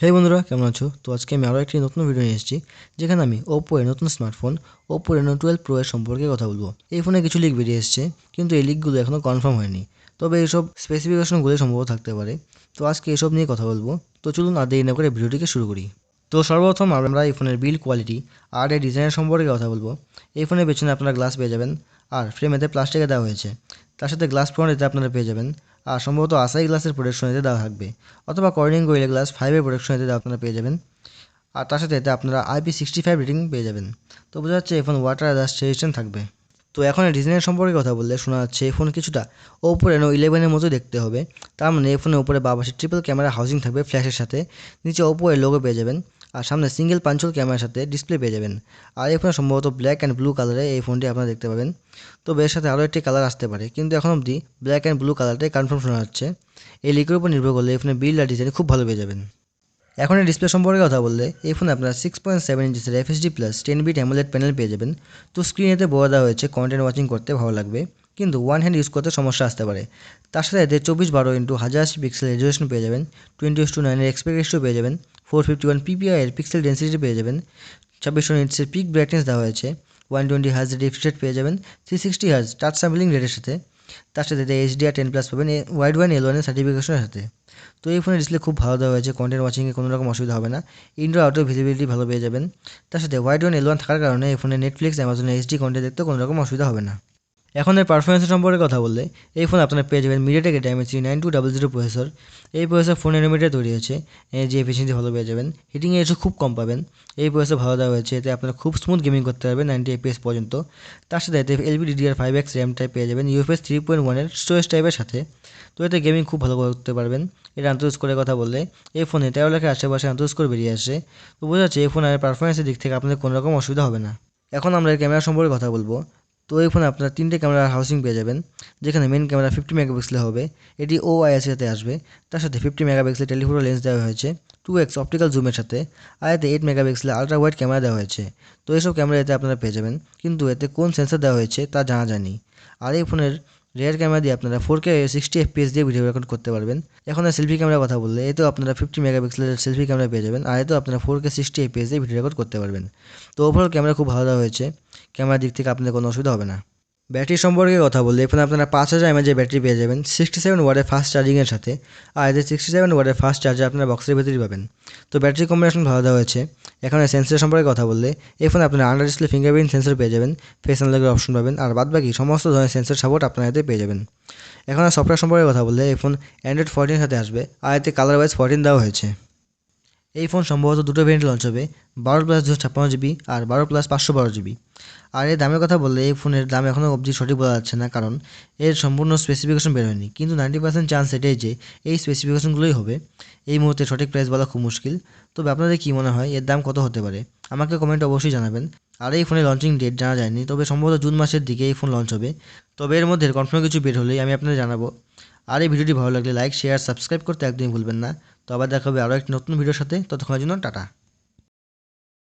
হে বন্ধুরা, কেমন আছো? তো আজকে আমি আরও একটি নতুন ভিডিও নিয়ে এসেছি, যেখানে আমি ওপ্পো এর নতুন স্মার্টফোন ওপ্পো Reno 12 Pro এর সম্পর্কে কথা বলবো। এই ফোনে কিছু লিক বেরিয়ে এসেছে, কিন্তু এই লিকগুলো এখনও কনফার্ম হয়নি। তবে এইসব স্পেসিফিকেশনগুলো সম্ভব থাকতে পারে। তো আজকে এসব নিয়ে কথা বলবো। তো চলুন আর দেরি না করে ভিডিওটিকে শুরু করি। তো সর্বপ্রথম আমরা এই ফোনের বিল্ড কোয়ালিটি আর এর ডিজাইনের সম্পর্কে কথা বলবো। এই ফোনের পেছনে আপনারা গ্লাস পেয়ে যাবেন, আর ফ্রেমেতে প্লাস্টিকে দেওয়া হয়েছে। তার সাথে গ্লাস ফ্রন্ট এতে আপনারা পেয়ে যাবেন, আর সম্ভবত আসাই গ্লাসের প্রোটেকশন এতে দেওয়া থাকবে, অথবা কর্নিং গোরিলা গ্লাস 5 প্রোটেকশন এতে আপনারা পেয়ে যাবেন। আর তার সাথে এতে আপনারা IP65 রেটিং পেয়ে যাবেন। তো বোঝা যাচ্ছে এই ফোন ওয়াটার ডাস্ট রেজিস্ট্যান্ট থাকবে। তো এখন এই ডিজাইনের সম্পর্কে কথা বললে শোনা যাচ্ছে এই ফোন কিছুটা ওপো Reno 11 এর মতো দেখতে হবে। তার মানে এই ফোনের উপরে বাপাশে ট্রিপল ক্যামেরা হাউজিং থাকবে ফ্ল্যাশের সাথে, নিচে ওপো এর লোগো পেয়ে যাবেন, আর সামনে সিঙ্গেল পাঞ্চল ক্যামেরার সাথে ডিসপ্লে পেয়ে যাবেন। আর এই ফোনে সম্ভবত ব্ল্যাক অ্যান্ড ব্লু কালারে এই ফোনটি আপনারা দেখতে পাবেন। তো এর সাথে আরও একটি কালার আসতে পারে, কিন্তু এখন অবধি ব্ল্যাক অ্যান্ড ব্লু কালারটাই কনফার্ম শোনা যাচ্ছে। এই লিকের উপর নির্ভর করলে এই ফোনের বিল্ড আর ডিজাইন খুব ভালো পেয়ে যাবেন। এখন এই ডিসপ্লে সম্পর্কে কথা বললে এই ফোনে আপনারা 6.7 ইঞ্চের FHD plus 10 bit amoled panel পেয়ে যাবেন। তো স্ক্রিনেতে বলে দেওয়া হয়েছে কন্টেন্ট ওয়াচিং করতে ভালো লাগবে, কিন্তু ওয়ান হ্যান্ড ইউজ করতে সমস্যা আসতে পারে। তার সাথে এতে 24x1080 পিক্সেল রেজুলেশন পেয়ে যাবেন, 20:9 এক্সপেক্ট রেশিও পেয়ে যাবেন, 451 PPI এর পিক্সেল ডেন্সিটি পেয়ে যাবেন, 2600 নিটসের পিক ব্রাইটনেস দেওয়া হয়েছে, 120 হার্জ রিফ্রেশ রেট পেয়ে যাবেন, 360 হার্জ টাচ স্যাম্পলিং রেটের সাথে। তার সাথে HDR10+ পাবেন ওয়াইড ওয়ান L1 এর সার্টিফিকেশনের সাথে। তো এই ফোনের ডিসপ্লে খুব ভালো দেওয়া হয়েছে, কন্টেন্ট ওয়াচিংয়ে কোনো রকম অসুবিধা হবে না। ইনডোর আউটডোর ভিজিবিলিটি ভালো পেয়ে যাবেন। তার সাথে ওয়াইড ওয়ান L1 থাকার কারণে এই ফোনে নেটফ্লিক্স, অ্যামাজন HD কন্টেন্ট দেখতে কোনো রকম অসুবিধা হবে না। এখন এর পারফরমেন্স সম্পর্কে কথা বললে এই ফোন আপনারা পেয়ে যাবেন MediaTek Dimensity 9200 প্রসেসর। এই প্রসেসর 4nm তৈরি হয়েছে, এনার্জি এফিসিয়েন্সি ভালো পেয়ে যাবেন, হিটিং ইস্যু খুব কম পাবেন। এই প্রসেসর ভালো দেওয়া হয়েছে, এতে আপনারা খুব স্মুথ গেমিং করতে পারবেন 90 FPS পর্যন্ত। তার সাথে এতে LPDDR5X র্যাম টাইপ পেয়ে যাবেন UFS 3.1 এর স্টোরেজ টাইপের সাথে। তো এতে গেমিং খুব ভালো করতে পারবেন। এর আন্তঃস্কোরের কথা বললে এই ফোনে 13 লাখের আশেপাশে আন্তঃস্কোর বেরিয়ে আসে। তো বোঝা যাচ্ছে এই ফোনের পারফরমেন্সের দিক থেকে আপনাদের কোনো রকম অসুবিধা হবে না। এখন আমরা এর ক্যামেরা সম্পর্কে কথা বলবো। তো এই ফোনে আপনারা 3টে ক্যামেরার হাউসিং পেয়ে যাবেন, যেখানে মেন ক্যামেরা 50 মেগাপিক্সেল হবে, এটি OIS সাথে আসবে। তার সাথে 50 মেগাপিক্সেল টেলিফোটো লেন্স দেওয়া হয়েছে 2x অপটিক্যাল জুমের সাথে, আর এতে 8 মেগাপিক্সেলের আলট্রা ওয়াইড ক্যামেরা দেওয়া হয়েছে। তো এইসব ক্যামেরা এতে আপনারা পেয়ে যাবেন, কিন্তু এতে কোন সেন্সর দেওয়া হয়েছে তা জানা যায়নি। আর এই ফোনের রিয়ার ক্যামেরা দিয়ে আপনারা 4K 60 FPS দিয়ে ভিডিও রেকর্ড করতে পারবেন। এখন সেলফি ক্যামেরার কথা বললে এতেও আপনারা 50 মেগাপিক্সেলের সেলফি ক্যামেরা পেয়ে যাবেন, আর এতেও আপনারা 4K 60 FPS দিয়ে ভিডিও রেকর্ড করতে পারবেন। তো ওভারঅল ক্যামেরা খুব ভালো দেওয়া হয়েছে, ক্যামেরার দিক থেকে আপনাদের কোনো অসুবিধা হবে না। ব্যাটারি সম্পর্কে কথা বললে এখানে আপনারা 5000 mAh ব্যাটারি পেয়ে যাবেন 67 ওয়াটের ফাস্ট চার্জিংয়ের সাথে, আর এদের 67 ওয়াটের ফাস্ট চার্জার আপনারা বক্সের ভেতরেই পাবেন। তো ব্যাটারি কম্বিনেশন ভালো দেওয়া হয়েছে। এখন সেন্সর সম্পর্কে কথা বললে এই ফোনে আপনারা আন্ডার ডিসপ্লে ফিঙ্গারপ্রিন্ট সেন্সর পেয়ে যাবেন, ফেস আনলকের অপশন পাবেন, আর বাদবাকি সমস্ত ধরনের সেন্সর সাপোর্ট আপনারা এতে পেয়ে যাবেন। এখন সফটওয়্যার সম্পর্কে কথা বললে এই ফোন Android 14 সাথে আসবে, আর এতে কালার ওয়াইজ 14 দেওয়া হয়েছে। এই ফোন সম্ভবত দুটো ভেরিয়েন্ট লঞ্চ হবে, 12+256GB আর 12+512GB। আর এর দামের কথা বললে এই ফোনের দাম এখনও অবধি সঠিক বলা যাচ্ছে না, কারণ এর সম্পূর্ণ স্পেসিফিকেশন বের হয়নি, কিন্তু 90% চান্স এটাই যে এই স্পেসিফিকেশনগুলোই হবে। এই মুহূর্তে সঠিক প্রাইস বলা খুব মুশকিল। তবে আপনাদের কী মনে হয় এর দাম কত হতে পারে আমাকে কমেন্টে অবশ্যই জানাবেন। আর এই ফোনের লঞ্চিং ডেট জানা যায়নি, তবে সম্ভবত জুন মাসের দিকে এই ফোন লঞ্চ হবে। তবে এর মধ্যে কনফার্ম কিছু বের হলেই আমি আপনাদের জানাবো। আর এই ভিডিওটি ভালো লাগলে লাইক, শেয়ার, সাবস্ক্রাইব করতে একদমই ভুলবেন না। তো আবার দেখা হবে আরও একটি নতুন ভিডিওর সাথে, ততক্ষণের জন্য টাটা।